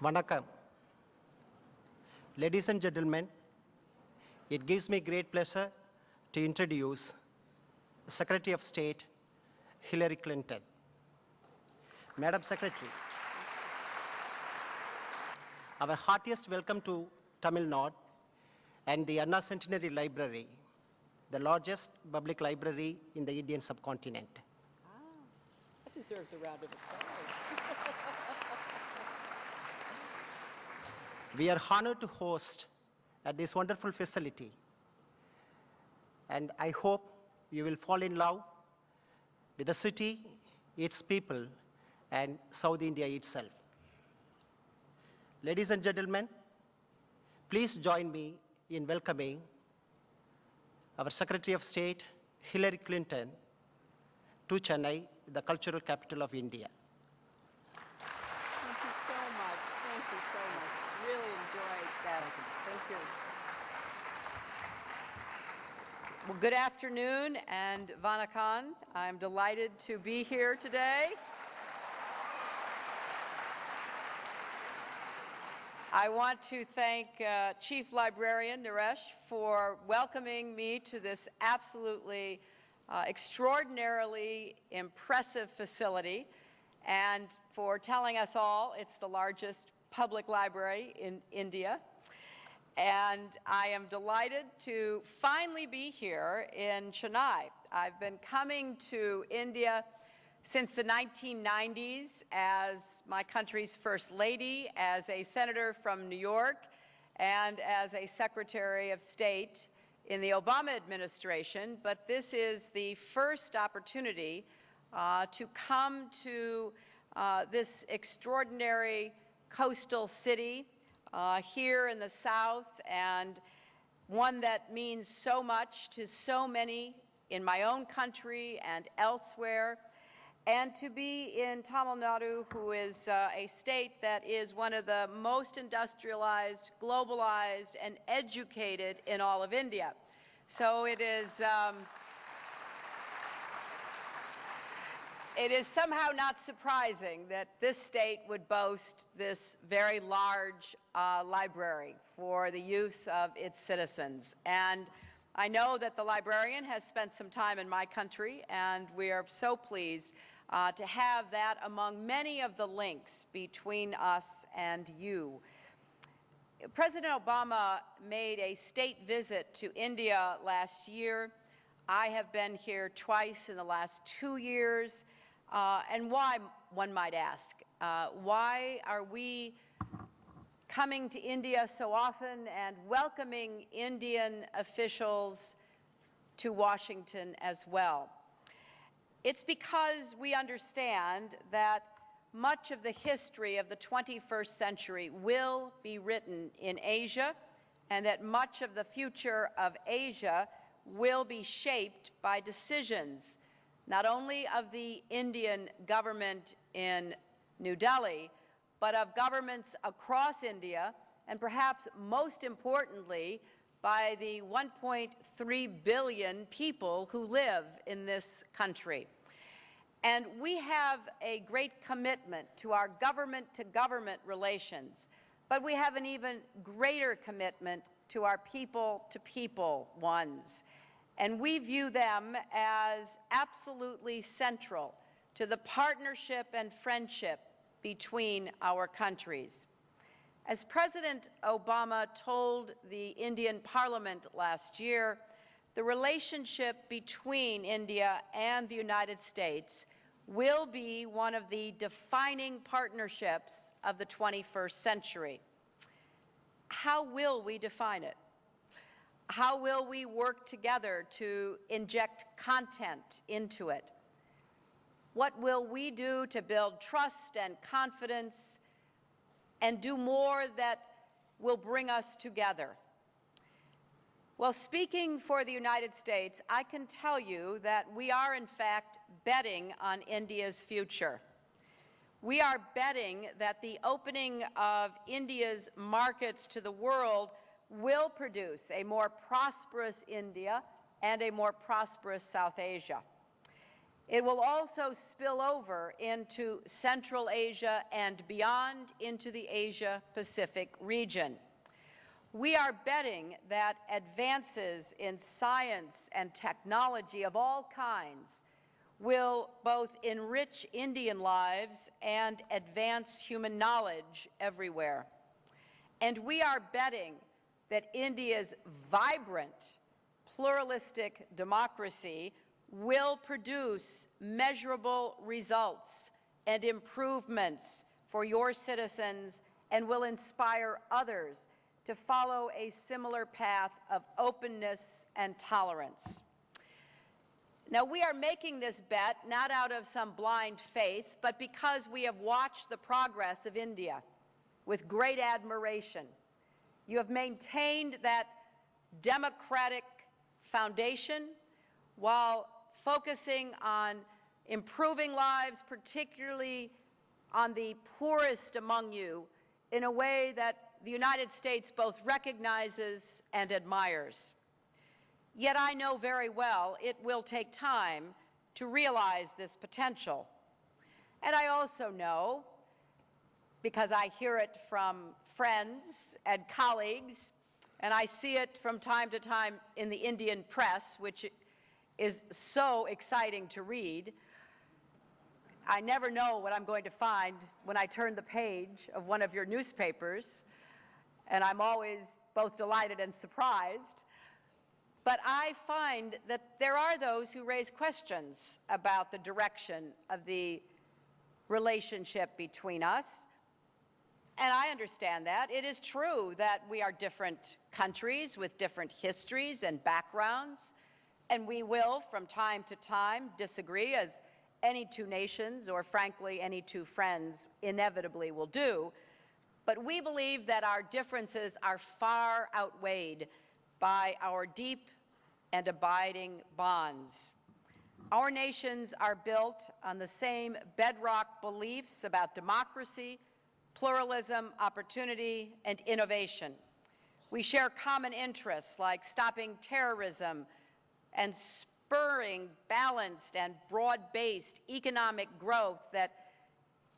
Vanakkam. Ladies and gentlemen, it gives me great pleasure to introduce Secretary of State Hillary Clinton. Madam Secretary, our heartiest welcome to Tamil Nadu and the Anna Centenary Library, the largest public library in the Indian subcontinent. That deserves a round of applause. We are honored to host at this wonderful facility, and I hope you will fall in love with the city, its people, and South India itself. Ladies and gentlemen, please join me in welcoming our Secretary of State, Hillary Clinton, to Chennai, the cultural capital of India. Thank you so much. Thank you so much. Really enjoyed that. Thank you. Well, good afternoon and Vanakkam. I'm delighted to be here today. I want to thank Chief Librarian Naresh for welcoming me to this absolutely extraordinarily impressive facility and for telling us all it's the largest public library in India. And I am delighted to finally be here in Chennai. I've been coming to India since the 1990s as my country's First Lady, as a senator from New York, and as a Secretary of State in the Obama administration. But this is the first opportunity to come to this extraordinary coastal city here in the South, and one that means so much to so many in my own country and elsewhere. And to be in Tamil Nadu, who is a state that is one of the most industrialized, globalized, and educated in all of India. So it is somehow not surprising that this state would boast this very large library for the use of its citizens. And I know that the librarian has spent some time in my country, and we are so pleased to have that among many of the links between us and you. President Obama made a state visit to India last year. I have been here twice in the last 2 years. And why, one might ask, why are we coming to India so often and welcoming Indian officials to Washington as well? It's because we understand that much of the history of the 21st century will be written in Asia, and that much of the future of Asia will be shaped by decisions not only of the Indian government in New Delhi, but of governments across India, and perhaps most importantly, by the 1.3 billion people who live in this country. And we have a great commitment to our government-to-government relations, but we have an even greater commitment to our people-to-people ones. And we view them as absolutely central to the partnership and friendship between our countries. As President Obama told the Indian Parliament last year, the relationship between India and the United States will be one of the defining partnerships of the 21st century. How will we define it? How will we work together to inject content into it? What will we do to build trust and confidence and do more that will bring us together? Well, speaking for the United States, I can tell you that we are, in fact, betting on India's future. We are betting that the opening of India's markets to the world will produce a more prosperous India and a more prosperous South Asia. It will also spill over into Central Asia and beyond into the Asia-Pacific region. We are betting that advances in science and technology of all kinds will both enrich Indian lives and advance human knowledge everywhere. And we are betting that India's vibrant, pluralistic democracy will produce measurable results and improvements for your citizens and will inspire others to follow a similar path of openness and tolerance. Now, we are making this bet not out of some blind faith, but because we have watched the progress of India with great admiration. You have maintained that democratic foundation while focusing on improving lives, particularly on the poorest among you, in a way that the United States both recognizes and admires. Yet I know very well it will take time to realize this potential. And I also know, because I hear it from friends and colleagues, and I see it from time to time in the Indian press, which is so exciting to read. I never know what I'm going to find when I turn the page of one of your newspapers, and I'm always both delighted and surprised. But I find that there are those who raise questions about the direction of the relationship between us. And I understand that. It is true that we are different countries with different histories and backgrounds, and we will, from time to time, disagree, as any two nations, or frankly, any two friends, inevitably will do. But we believe that our differences are far outweighed by our deep and abiding bonds. Our nations are built on the same bedrock beliefs about democracy, pluralism, opportunity, and innovation. We share common interests like stopping terrorism and spurring balanced and broad-based economic growth that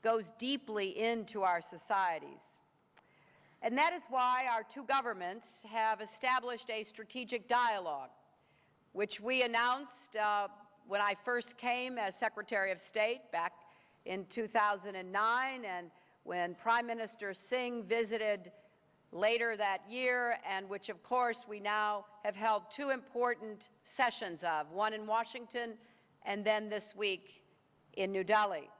goes deeply into our societies. And that is why our two governments have established a strategic dialogue, which we announced when I first came as Secretary of State back in 2009, and when Prime Minister Singh visited later that year, and which, of course, we now have held two important sessions of, one in Washington and then this week in New Delhi.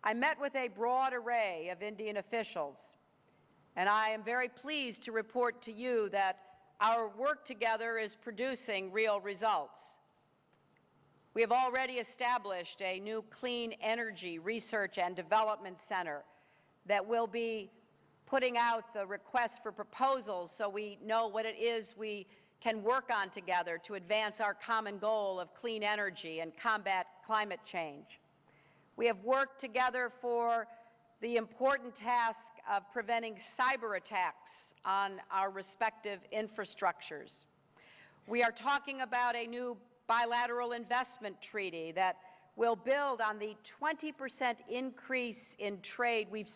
I met with a broad array of Indian officials, and I am very pleased to report to you that our work together is producing real results. We have already established a new clean energy research and development center that will be putting out the request for proposals so we know what it is we can work on together to advance our common goal of clean energy and combat climate change. We have worked together for the important task of preventing cyber attacks on our respective infrastructures. We are talking about a new bilateral investment treaty that will build on the 20% increase in trade we've